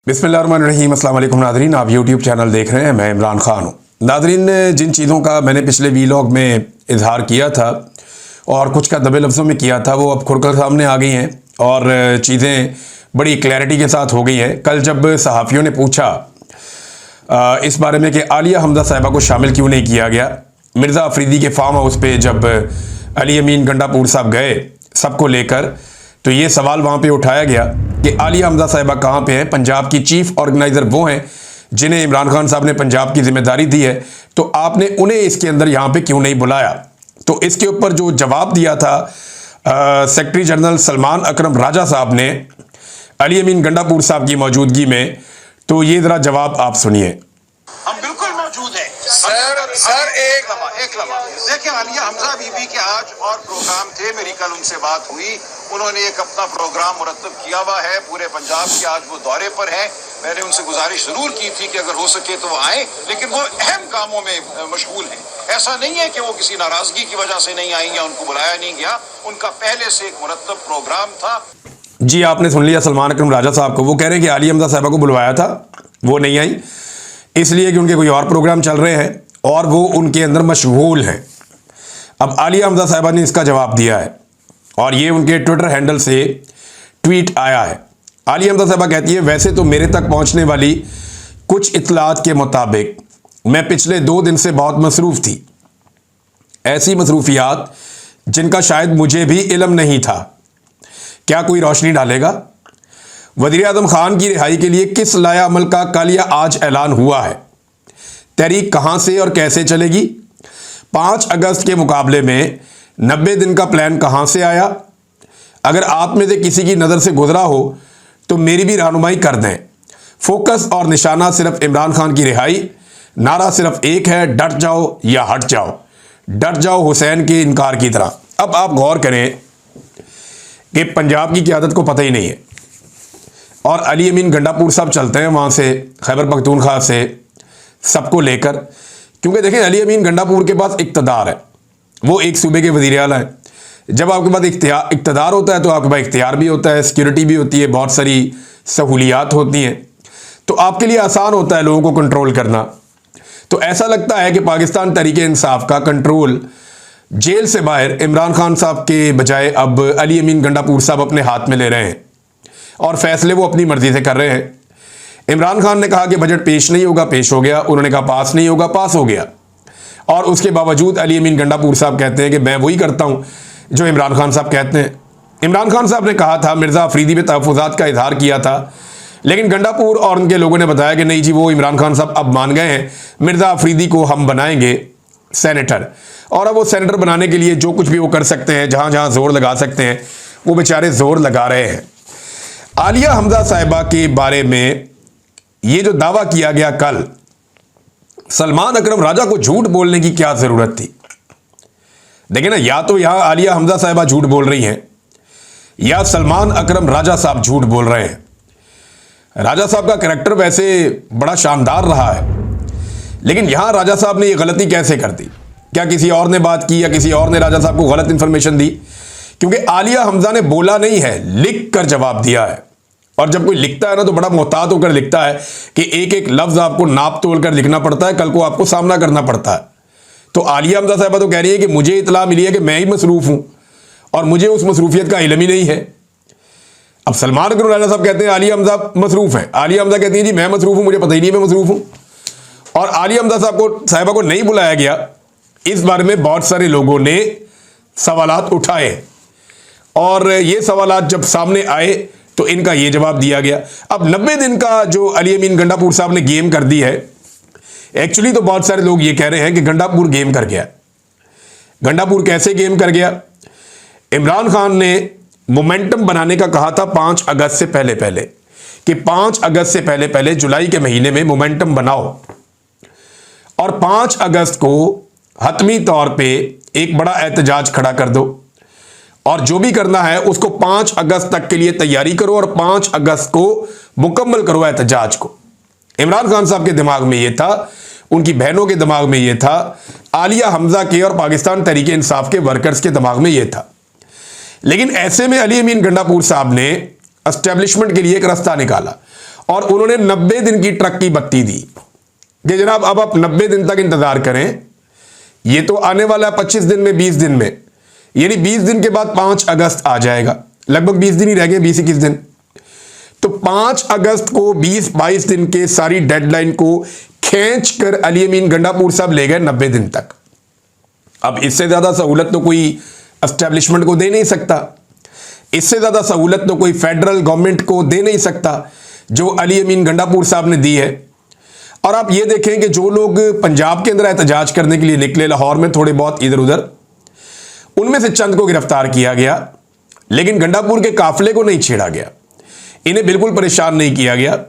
बिस्मिल्लाहिर्रहमानिर्रहीम। अस्सलाम वालेकुम नादरीन, आप यूट्यूब चैनल देख रहे हैं, मैं इमरान खान हूँ। नादरीन, जिन चीज़ों का मैंने पिछले वीलॉग में इजहार किया था और कुछ का दबे लफ्ज़ों में किया था, वो अब खुलकर सामने आ गई हैं और चीज़ें बड़ी क्लैरिटी के साथ हो गई हैं। कल जब सहाफ़ियों ने पूछा इस बारे में कि आलिया हमजा साहिबा को शामिल क्यों नहीं किया गया, मिर्ज़ा अफरीदी के फार्म हाउस पे जब अली अमीन गंडापुर साहब गए सबको लेकर, तो ये सवाल वहाँ पे उठाया गया कि आलिया हमजा साहिबा कहाँ पे हैं। पंजाब की चीफ ऑर्गेनाइज़र वो हैं जिन्हें इमरान खान साहब ने पंजाब की जिम्मेदारी दी है, तो आपने उन्हें इसके अंदर यहाँ पे क्यों नहीं बुलाया। तो इसके ऊपर जो जवाब दिया था सेक्रेटरी जनरल सलमान अकरम राजा साहब ने अली अमीन गंडापुर साहब की मौजूदगी में, तो ये ज़रा जवाब आप सुनिए। हम बिल्कुल मौजूद हैं सर एक लम्हा देखिए, आलिया हमजा बीबी के आज और प्रोग्राम थे, मेरी कल उनसे बात हुई, उन्होंने एक अपना प्रोग्राम मुरतब किया हुआ है पूरे पंजाब के, आज वो दौरे पर हैं। मैंने उनसे गुजारिश जरूर की थी कि अगर हो सके तो वो आए, लेकिन वो अहम कामों में मशगूल हैं। ऐसा नहीं है कि वो किसी नाराजगी की वजह से नहीं आई या उनको बुलाया नहीं गया, उनका पहले से एक मुरतब प्रोग्राम था। जी, आपने सुन लिया सलमान अकरम राजा साहब को। वो कह रहे हैं कि आलिया हमजा साहिबा को बुलवाया था, वो नहीं आई इसलिए कि उनके कोई और प्रोग्राम चल रहे हैं और वो उनके अंदर मशगूल हैं। अब आलिया हमजा साहिबा ने इसका जवाब दिया है और ये उनके ट्विटर हैंडल से ट्वीट आया है। आलिया हमजा साहिबा कहती है, वैसे तो मेरे तक पहुंचने वाली कुछ इत्तलात के मुताबिक मैं पिछले 2 दिन से बहुत मसरूफ़ थी, ऐसी मसरूफियात जिनका शायद मुझे भी इल्म नहीं था। क्या कोई रोशनी डालेगा? वज़ीर आज़म खान की रिहाई के लिए किस लाया अमल का कल या आज ऐलान हुआ है? तहरीक कहाँ से और कैसे चलेगी? 5 अगस्त के मुकाबले में 90 दिन का प्लान कहाँ से आया? अगर आप में से किसी की नज़र से गुजरा हो तो मेरी भी रहनुमाई कर दें। फोकस और निशाना सिर्फ इमरान खान की रिहाई, नारा सिर्फ एक है, डट जाओ या हट जाओ। डट जाओ हुसैन के इनकार की तरह। अब आप गौर करें कि पंजाब की क़यादत को पता ही नहीं है और अली अमीन गंडापुर साहब चलते हैं वहाँ से, खैबर पख्तूनख्वा से, सबको लेकर। क्योंकि देखें, अली अमीन गंडापुर के पास इक़्तिदार है, वो एक सूबे के वज़ीर आला हैं। जब आपके पास इक़्तिदार होता है तो आपके पास इख्तियार भी होता है, सिक्योरिटी भी होती है, बहुत सारी सहूलियात होती हैं, तो आपके लिए आसान होता है लोगों को कंट्रोल करना। तो ऐसा लगता है कि पाकिस्तान तहरीक इंसाफ का कंट्रोल जेल से बाहर इमरान खान साहब के बजाय अब अली अमीन गंडापुर साहब अपने हाथ में ले रहे हैं और फैसले वो अपनी मर्जी से कर रहे हैं। इमरान खान ने कहा कि बजट पेश नहीं होगा, पेश हो गया। उन्होंने कहा पास नहीं होगा, पास हो गया। और उसके बावजूद अली अमीन गंडापुर साहब कहते हैं कि मैं वही करता हूँ जो इमरान खान साहब कहते हैं। इमरान खान साहब ने कहा था, मिर्ज़ा अफरीदी पे तहफ़्फ़ुज़ात का इजहार किया था, लेकिन गंडापुर और उनके लोगों ने बताया कि नहीं जी, वो इमरान खान साहब अब मान गए हैं, मिर्ज़ा अफरीदी को हम बनाएंगे सेनेटर। और अब वो सेनेटर बनाने के लिए जो कुछ भी वो कर सकते हैं, जहाँ जहाँ जोर लगा सकते हैं, वो बेचारे जोर लगा रहे हैं। आलिया हमजा साहिबा के बारे में ये जो दावा किया गया कल, सलमान अकरम राजा को झूठ बोलने की क्या ज़रूरत थी? देखिए ना, या तो यहाँ आलिया हमजा साहिबा झूठ बोल रही हैं या सलमान अकरम राजा साहब झूठ बोल रहे हैं। राजा साहब का कैरेक्टर वैसे बड़ा शानदार रहा है, लेकिन यहाँ राजा साहब ने ये गलती कैसे कर दी? क्या किसी और ने बात की या किसी और ने राजा साहब को गलत इंफॉर्मेशन दी? क्योंकि आलिया हमजा ने बोला नहीं है, लिख कर जवाब दिया है। और जब कोई लिखता है ना, तो बड़ा मोहतात होकर लिखता है कि एक एक लफ्ज़ आपको नाप तोल कर लिखना पड़ता है, कल को आपको सामना करना पड़ता है। तो आलिया हमजा साहिबा तो कह रही है कि मुझे इतला मिली है कि मैं ही मसरूफ़ हूँ और मुझे उस मसरूफियत का इल्म ही नहीं है। अब सलमान अकरम राजा साहब कहते हैं आलिया हमजा मसरूफ़ है, आलिया हमजा कहती है जी मैं मसरूफ़ हूँ, मुझे पता ही नहीं मैं मसरूफ़ हूँ। और आलिया हमजा साहिबा को नहीं बुलाया गया, इस बारे में बहुत सारे लोगों ने सवालात उठाए और ये सवालात जब सामने आए तो इनका ये जवाब दिया गया। अब 90 दिन का जो अली अमीन गंडापुर साहब ने गेम कर दी है, एक्चुअली तो बहुत सारे लोग ये कह रहे हैं कि गंडापुर गेम कर गया। गंडापुर कैसे गेम कर गया? इमरान खान ने मोमेंटम बनाने का कहा था 5 अगस्त से पहले पहले, कि 5 अगस्त से पहले पहले जुलाई के महीने में मोमेंटम बनाओ और 5 अगस्त को हतमी तौर पे एक बड़ा एहतजाज खड़ा कर दो और जो भी करना है उसको 5 अगस्त तक के लिए तैयारी करो और 5 अगस्त को मुकम्मल करो एहतजाज को। इमरान खान साहब के दिमाग में ये था, उनकी बहनों के दिमाग में ये था, आलिया हमजा के और पाकिस्तान तहरीक इंसाफ के वर्कर्स के दिमाग में ये था। लेकिन ऐसे में अली अमीन गंडापुर साहब ने एस्टेब्लिशमेंट के लिए एक रास्ता निकाला और उन्होंने 90 दिन की ट्रक की बत्ती दी कि जनाब अब आप 90 दिन तक इंतजार करें, ये तो आने वाला है 25 दिन में, 20 दिन में, यानी 20 दिन के बाद 5 अगस्त आ जाएगा, लगभग 20 दिन ही रह गए, 20-21 दिन। तो 5 अगस्त को 20-22 दिन के सारी डेडलाइन को खींच कर अली अमीन गंडापुर साहब ले गए 90 दिन तक। अब इससे ज्यादा सहूलत तो कोई एस्टेब्लिशमेंट को दे नहीं सकता, इससे ज्यादा सहूलत तो कोई फेडरल गवर्नमेंट को दे नहीं सकता जो अली अमीन गंडापुर साहब ने दी है। और आप ये देखें कि जो लोग पंजाब के अंदर एहतजाज करने के लिए निकले, लाहौर में थोड़े बहुत इधर उधर, उनमें से चंद को गिरफ्तार किया गया, लेकिन गंडापुर के काफिले को नहीं छेड़ा गया, इन्हें बिल्कुल परेशान नहीं किया गया।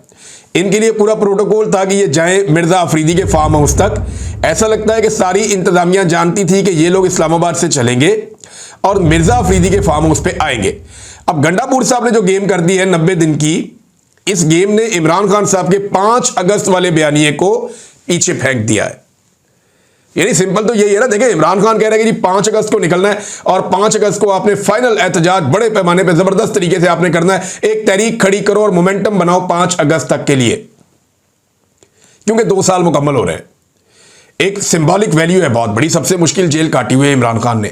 इनके लिए पूरा प्रोटोकॉल था कि ये जाएं मिर्जा अफरीदी के फार्म हाउस तक। ऐसा लगता है कि सारी इंतजामिया जानती थी कि ये लोग इस्लामाबाद से चलेंगे और मिर्जा अफरीदी के फार्म हाउस पे आएंगे। अब गंडापुर साहब ने जो गेम कर दी है 90 दिन की, इस गेम ने इमरान खान साहब के 5 अगस्त वाले बयानिए को पीछे फेंक दिया है। यानी सिंपल तो यही है ना, देखिए इमरान खान कह रहे हैं कि जी 5 अगस्त को निकलना है और 5 अगस्त को आपने फाइनल एहतजाज बड़े पैमाने पे जबरदस्त तरीके से आपने करना है, एक तहरीक खड़ी करो और मोमेंटम बनाओ 5 अगस्त तक के लिए, क्योंकि 2 साल मुकम्मल हो रहे हैं। एक सिंबॉलिक वैल्यू है बहुत बड़ी, सबसे मुश्किल जेल काटी हुई है इमरान खान ने।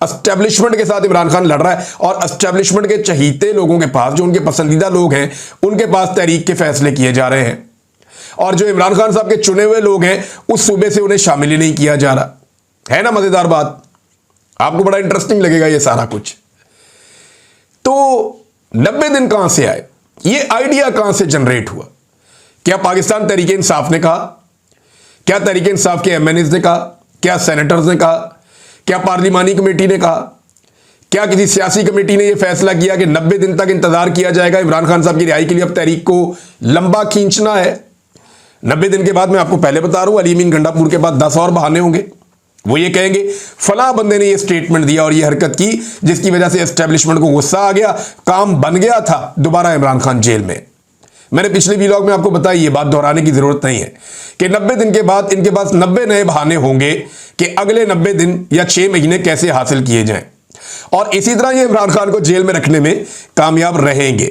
एस्टेब्लिशमेंट के साथ इमरान खान लड़ रहा है और एस्टेब्लिशमेंट के चहीते लोगों के पास, जो उनके पसंदीदा लोग हैं, उनके पास तहरीक के फैसले किए जा रहे हैं, और जो इमरान खान साहब के चुने हुए लोग हैं उस सूबे से उन्हें शामिल ही नहीं किया जा रहा है। ना मजेदार बात, आपको बड़ा इंटरेस्टिंग लगेगा ये सारा कुछ। तो 90 दिन कहां से आए, ये आइडिया कहां से जनरेट हुआ? क्या पाकिस्तान तहरीक इंसाफ ने कहा? क्या तहरीक इंसाफ के एमएनएस ने कहा? क्या सेनेटर्स ने कहा? क्या पार्लिमानी कमेटी ने कहा? क्या किसी सियासी कमेटी ने यह फैसला किया कि 90 दिन तक इंतजार किया जाएगा इमरान खान साहब की रिहाई के लिए, अब तहरीक को लंबा खींचना है? 90 दिन के बाद, मैं आपको पहले बता रहा हूं, अली अमीन गंडापुर के पास 10 और बहाने होंगे। वो ये कहेंगे फला बंदे ने ये स्टेटमेंट दिया और ये हरकत की जिसकी वजह से एस्टेब्लिशमेंट को गुस्सा आ गया, काम बन गया था, दोबारा इमरान खान जेल में। मैंने पिछले व्लॉग में आपको बताया, ये बात दोहराने की जरूरत नहीं है कि 90 दिन के बाद इनके पास 90 नए बहाने होंगे कि अगले 90 दिन या 6 महीने कैसे हासिल किए जाएं, और इसी तरह ये इमरान खान को जेल में रखने में कामयाब रहेंगे।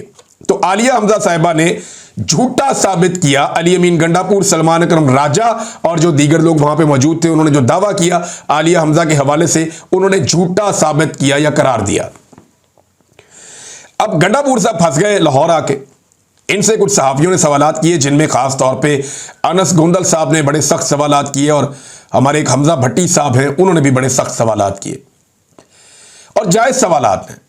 तो आलिया हमजा साहिबा ने झूठा साबित किया, अली अमीन गंडापुर, सलमान अकरम राजा और जो दीगर लोग वहां पे मौजूद थे, उन्होंने जो दावा किया आलिया हमजा के हवाले से, उन्होंने झूठा साबित किया या करार दिया। अब गंडापुर साहब फंस गए लाहौर आके। इनसे कुछ सहाफियों ने सवालात किए, जिनमें खास तौर पे अनस गोंदल साहब ने बड़े सख्त सवालात किए और हमारे एक हमजा भट्टी साहब हैं, उन्होंने भी बड़े सख्त सवालात किए और जायज सवालात हैं।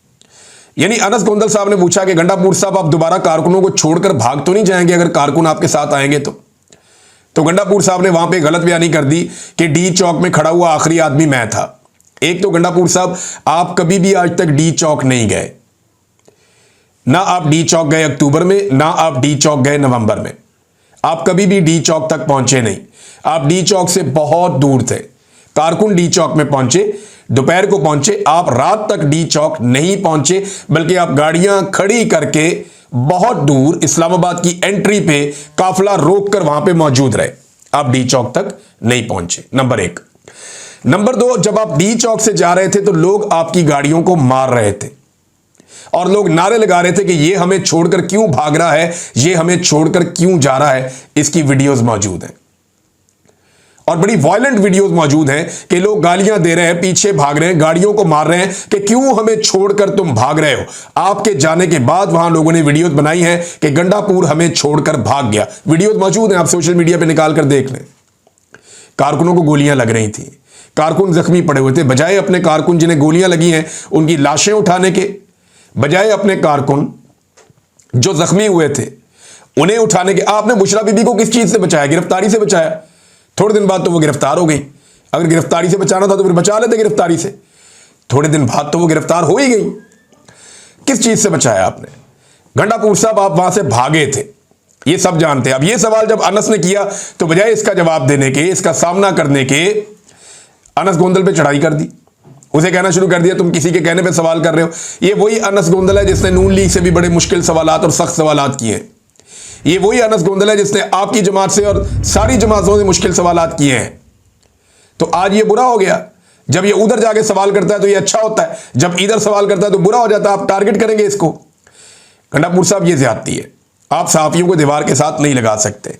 यानी अनस गोंदल साहब ने पूछा कि गंडापुर साहब आप दोबारा कारकुनों को छोड़कर भाग तो नहीं जाएंगे अगर कारकुन आपके साथ आएंगे तो गंडापुर साहब ने वहां पे गलत बयानी कर दी कि डी चौक में खड़ा हुआ आखिरी आदमी मैं था। एक तो गंडापुर साहब, आप कभी भी आज तक डी चौक नहीं गए, ना आप डी चौक गए अक्टूबर में, ना आप डी चौक गए नवंबर में, आप कभी भी डी चौक तक पहुंचे नहीं। आप डी चौक से बहुत दूर थे। कारकुन डी चौक में पहुंचे, दोपहर को पहुंचे, आप रात तक डी चौक नहीं पहुंचे, बल्कि आप गाड़ियां खड़ी करके बहुत दूर इस्लामाबाद की एंट्री पे काफिला रोककर वहां पे मौजूद रहे, आप डी चौक तक नहीं पहुंचे। नंबर 1। नंबर 2, जब आप डी चौक से जा रहे थे तो लोग आपकी गाड़ियों को मार रहे थे और लोग नारे लगा रहे थे कि ये हमें छोड़कर क्यों भाग रहा है, ये हमें छोड़कर क्यों जा रहा है। इसकी वीडियोस मौजूद हैं और बड़ी वायलेंट वीडियोस मौजूद हैं कि लोग गालियां दे रहे हैं, पीछे भाग रहे हैं, गाड़ियों को मार रहे हैं कि क्यों हमें छोड़कर तुम भाग रहे हो। आपके जाने के बाद वहां लोगों ने वीडियोस बनाई हैं कि गंडापुर हमें छोड़कर भाग गया। वीडियोस मौजूद हैं, आप सोशल मीडिया पे निकाल कर देख लें। कारकुनों को गोलियां लग रही थी, कारकुन जख्मी पड़े हुए थे। बजाय अपने कारकुन जिन्हें गोलियां लगी हैं उनकी लाशें उठाने के, बजाय अपने कारकुन जो जख्मी हुए थे उन्हें उठाने के, आपने बुशरा बीबी को किस चीज से बचाया? गिरफ्तारी से बचाया। थोड़े दिन बाद तो वो गिरफ्तार हो गई। अगर गिरफ्तारी से बचाना था तो फिर बचा लेते गिरफ्तारी से। थोड़े दिन बाद तो वो गिरफ्तार हो ही गई। किस चीज से बचाया आपने? गंडापुर साहब आप वहां से भागे थे, ये सब जानते हैं। अब ये सवाल जब अनस ने किया तो बजाय इसका जवाब देने के, इसका सामना करने के, अनस गोंदल पे चढ़ाई कर दी। उसे कहना शुरू कर दिया तुम किसी के कहने पे सवाल कर रहे हो। ये वही अनस गोंदल है जिसने नून लीग से भी बड़े मुश्किल सवालात और सख्त सवालात किए हैं। ये वही अनस गोंदल है जिसने आपकी जमात से और सारी जमातों से मुश्किल सवालात किए हैं। तो आज ये बुरा हो गया, जब ये उधर जाके सवाल करता है तो ये अच्छा होता है, जब इधर सवाल करता है तो बुरा हो जाता है। आप टारगेट करेंगे इसको। गंडापुर साहब ये ज्यादती है आप सहाफ़ियों को दीवार के साथ नहीं लगा सकते।